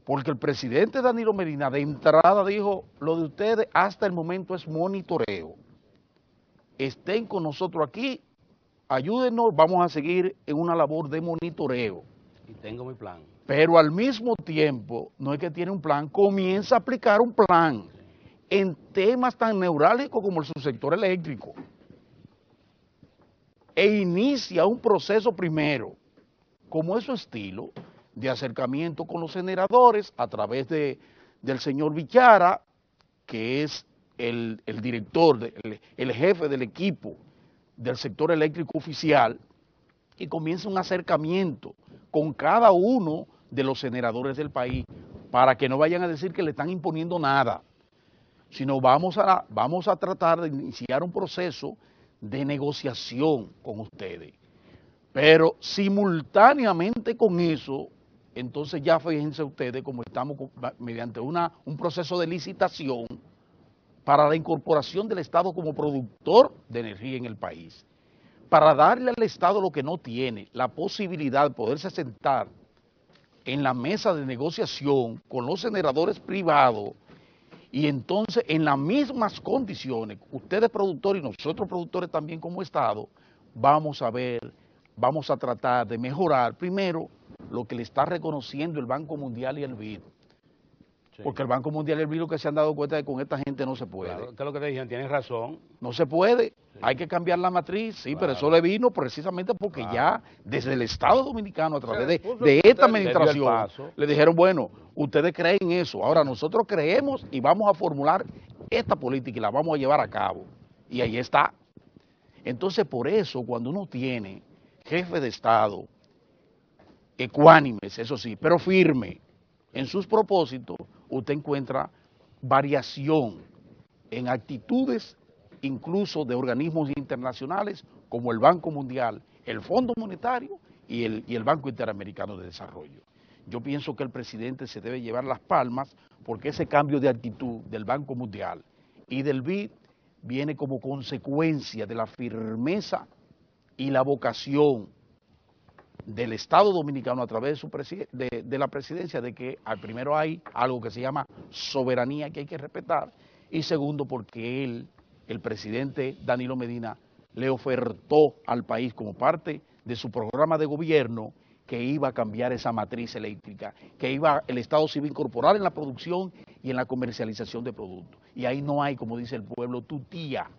porque el presidente Danilo Medina de entrada dijo, lo de ustedes hasta el momento es monitoreo. Estén con nosotros aquí, ayúdenos, vamos a seguir en una labor de monitoreo. Y tengo mi plan. Pero al mismo tiempo, no es que tiene un plan, comienza a aplicar un plan en temas tan neurálgicos como el subsector eléctrico. E inicia un proceso primero, como es su estilo, de acercamiento con los generadores a través del señor Bichara, que es el director, el jefe del equipo del sector eléctrico oficial, y comienza un acercamiento con cada uno de los generadores del país para que no vayan a decir que le están imponiendo nada, sino vamos a tratar de iniciar un proceso de negociación con ustedes. Pero simultáneamente con eso, entonces ya fíjense ustedes como estamos mediante un proceso de licitación para la incorporación del Estado como productor de energía en el país, para darle al Estado lo que no tiene, la posibilidad de poderse sentar en la mesa de negociación con los generadores privados y entonces en las mismas condiciones, ustedes productores y nosotros productores también como Estado, vamos a tratar de mejorar primero lo que le está reconociendo el Banco Mundial y el BID. Sí. Porque el Banco Mundial y el BID lo que se han dado cuenta de que con esta gente no se puede. Claro, que es lo que te dijeron, tienes razón. No se puede, sí. Hay que cambiar la matriz, sí, claro. Pero eso le vino precisamente porque claro. Ya desde el Estado Dominicano, a través de esta administración, le dijeron, bueno, ustedes creen eso, ahora nosotros creemos y vamos a formular esta política y la vamos a llevar a cabo. Y ahí está. Entonces, por eso, cuando uno tiene jefe de Estado, ecuánimes, eso sí, pero firme en sus propósitos, usted encuentra variación en actitudes, incluso de organismos internacionales, como el Banco Mundial, el Fondo Monetario y el Banco Interamericano de Desarrollo. Yo pienso que el presidente se debe llevar las palmas porque ese cambio de actitud del Banco Mundial y del BID viene como consecuencia de la firmeza y la vocación del Estado Dominicano a través de la presidencia, de que al primero hay algo que se llama soberanía que hay que respetar, y segundo porque el presidente Danilo Medina le ofertó al país como parte de su programa de gobierno que iba a cambiar esa matriz eléctrica, que el Estado se iba a incorporar en la producción y en la comercialización de productos. Y ahí no hay, como dice el pueblo, tutía.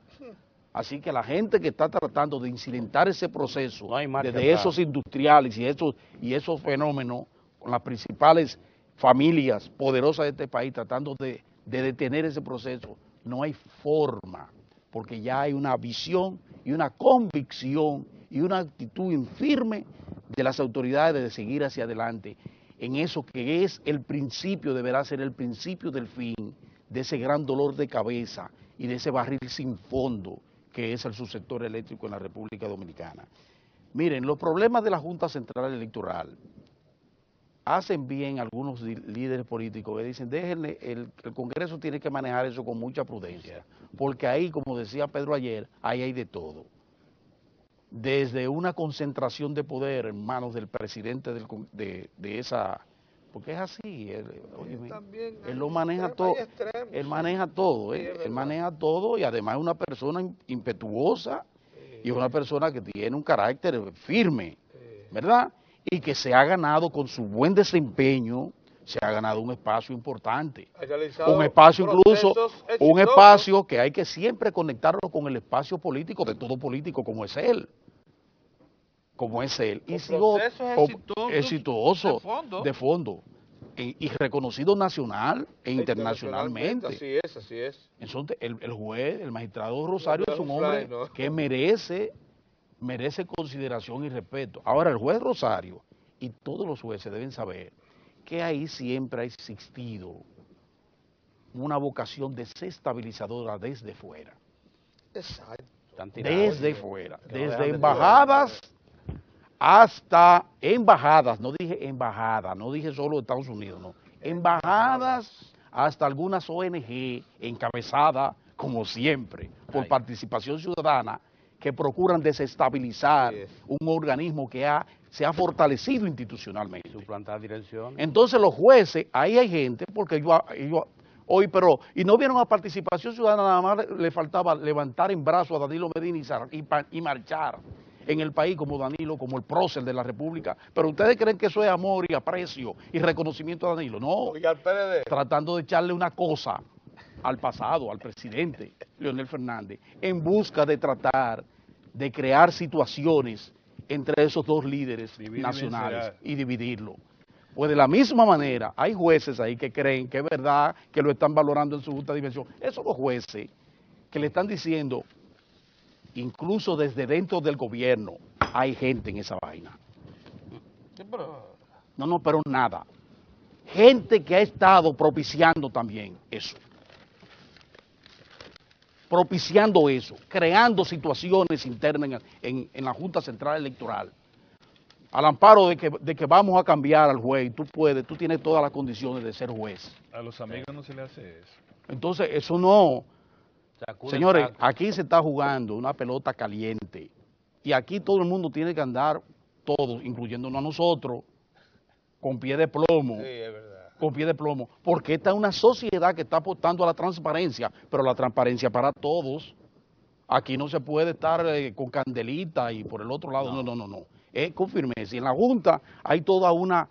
Así que la gente que está tratando de incidentar ese proceso, desde esos industriales y esos fenómenos, con las principales familias poderosas de este país, tratando de detener ese proceso, no hay forma, porque ya hay una visión y una convicción y una actitud firme de las autoridades de seguir hacia adelante en eso que es el principio, deberá ser el principio del fin de ese gran dolor de cabeza y de ese barril sin fondo que es el subsector eléctrico en la República Dominicana. Miren, los problemas de la Junta Central Electoral hacen bien algunos líderes políticos que dicen, déjenle, el Congreso tiene que manejar eso con mucha prudencia, porque ahí, como decía Pedro ayer, ahí hay de todo. Desde una concentración de poder en manos del presidente de esa... Porque es así, él lo maneja todo, él maneja todo, él maneja todo y además es una persona impetuosa y es una persona que tiene un carácter firme, ¿verdad? Y que se ha ganado con su buen desempeño, se ha ganado un espacio importante, un espacio incluso, un espacio que hay que siempre conectarlo con el espacio político de todo político como es él. Y sigo exitoso de fondo y reconocido nacional e internacionalmente. Así es. Entonces, el juez, el magistrado Rosario es un hombre que merece consideración y respeto. Ahora, el juez Rosario y todos los jueces deben saber que ahí siempre ha existido una vocación desestabilizadora desde fuera. Exacto. Desde fuera, desde embajadas hasta embajadas, no dije embajada, no dije solo Estados Unidos, no, embajadas hasta algunas ONG encabezadas, como siempre, por participación ciudadana, que procuran desestabilizar un organismo que se ha fortalecido institucionalmente. Suplantar dirección. Entonces los jueces, ahí hay gente, porque hoy, pero, y no vieron a participación ciudadana, nada más le faltaba levantar en brazos a Danilo Medina y marchar en el país como Danilo, como el prócer de la República, pero ustedes creen que eso es amor y aprecio y reconocimiento a Danilo, no, y al PLD. Tratando de echarle una cosa al pasado, al presidente Leonel Fernández, en busca de tratar de crear situaciones entre esos dos líderes nacionales y dividirlo. Pues de la misma manera, hay jueces ahí que creen que es verdad, que lo están valorando en su justa dimensión. Esos los jueces que le están diciendo, incluso desde dentro del gobierno, hay gente en esa vaina. No, pero nada. Gente que ha estado propiciando también eso. Propiciando eso, creando situaciones internas en la Junta Central Electoral. Al amparo de que vamos a cambiar al juez, tú tienes todas las condiciones de ser juez. A los amigos no se le hace eso. Entonces, eso no. Señores, aquí se está jugando una pelota caliente. Y aquí todo el mundo tiene que andar, todos, incluyéndonos a nosotros, con pie de plomo. Sí, es verdad. Con pie de plomo. Porque esta es una sociedad que está apostando a la transparencia, pero la transparencia para todos. Aquí no se puede estar con candelita y por el otro lado, no. Con firmeza. Y en la Junta hay toda una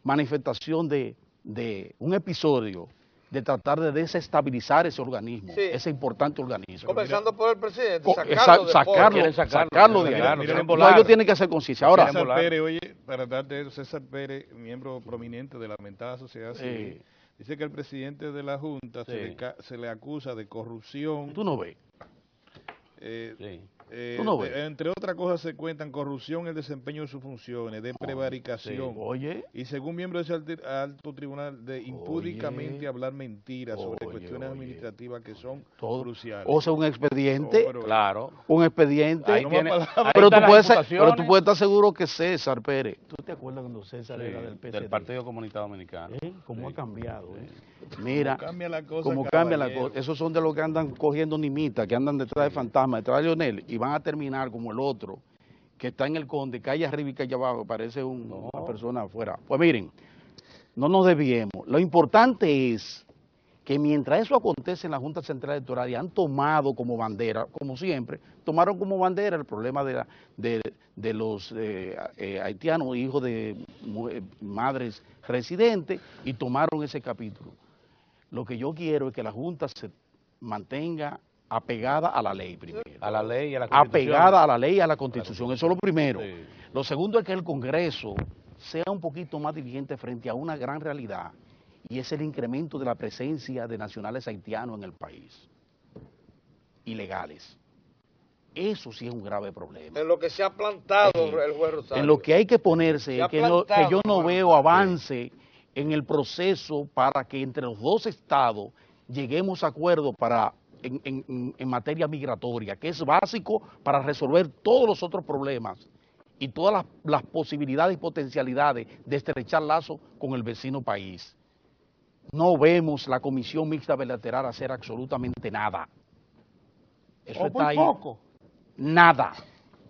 manifestación de un episodio de tratar de desestabilizar ese organismo, ese importante organismo. Comenzando por el presidente, sacarlo de ellos tienen que hacer conciencia. Ahora, César Pérez, oye, para darte eso, César Pérez, miembro prominente de la lamentada sociedad civil, dice que el presidente de la Junta se le acusa de corrupción. ¿Tú no ves? Entre otras cosas se cuentan corrupción en el desempeño de sus funciones, de prevaricación. Y según miembro de ese alto tribunal, de impúdicamente hablar mentiras sobre cuestiones administrativas que son cruciales. O sea, un expediente, claro. Un expediente. Ahí pero tú puedes estar seguro que César Pérez. ¿Tú te acuerdas cuando César era del PCD? Del Partido Comunista Dominicano. ¿Cómo ha cambiado? Mira, cómo cambia la cosa. Esos son de los que andan cogiendo nimitas, que andan detrás de fantasmas, detrás de Leonel, y van a terminar como el otro, que está en el Conde, calle arriba y calle abajo, parece una persona afuera. Pues miren, no nos desviemos. Lo importante es que mientras eso acontece en la Junta Central Electoral y han tomado como bandera, como siempre, tomaron como bandera el problema de los haitianos, hijos de madres residentes, y tomaron ese capítulo. Lo que yo quiero es que la Junta se mantenga apegada a la ley primero. A la ley y a la Constitución. Apegada a la ley y a la Constitución, eso es lo primero. Sí. Lo segundo es que el Congreso sea un poquito más diligente frente a una gran realidad, y es el incremento de la presencia de nacionales haitianos en el país, ilegales. Eso sí es un grave problema. En lo que se ha plantado el juez Rosario. En lo que hay que ponerse es que yo no veo avance en el proceso para que entre los dos estados lleguemos a acuerdo en materia migratoria, que es básico para resolver todos los otros problemas y todas las posibilidades y potencialidades de estrechar lazos con el vecino país. No vemos la Comisión Mixta Bilateral hacer absolutamente nada. Eso está ahí. Poco. Nada.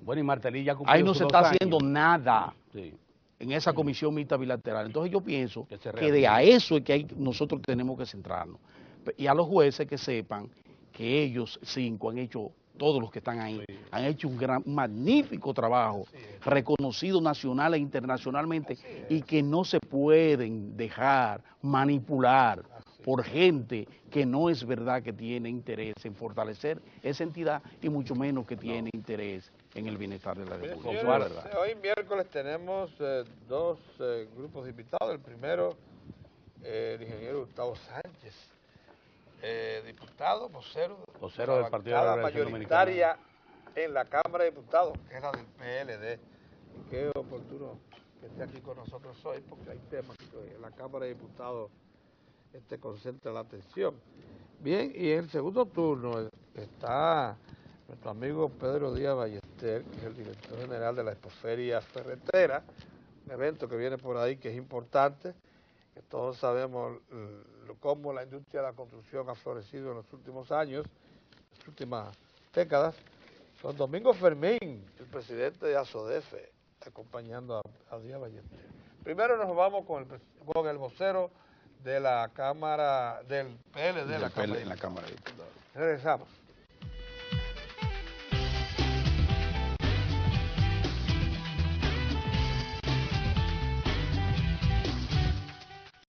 Bueno, y Martelly ya cumplió ahí no se está haciendo nada. Sí. En esa Comisión Mixta Bilateral. Entonces yo pienso que de a eso es que nosotros tenemos que centrarnos. Y a los jueces que sepan que ellos 5 han hecho, todos los que están ahí, han hecho un magnífico trabajo, reconocido nacional e internacionalmente, y que no se pueden dejar manipular por gente que no es verdad que tiene interés en fortalecer esa entidad, y mucho menos que tiene interés en el bienestar de la República. Hoy miércoles tenemos dos grupos de invitados. El primero, el ingeniero Gustavo Sánchez, diputado, vocero del Partido de la mayoritaria en la Cámara de Diputados, que era del PLD. Y qué oportuno que esté aquí con nosotros hoy, porque hay temas que en la Cámara de Diputados concentra la atención. Bien, y en el segundo turno está nuestro amigo Pedro Díaz Ballester, que es el director general de la Expoferia Ferretera, un evento que viene por ahí que es importante, que todos sabemos cómo la industria de la construcción ha florecido en los últimos años, en las últimas décadas. Don Domingo Fermín, el presidente de ASODEFE, acompañando a Díaz Ballester. Primero nos vamos con el vocero de la Cámara, del PLD, en la Cámara de Diputados. Regresamos.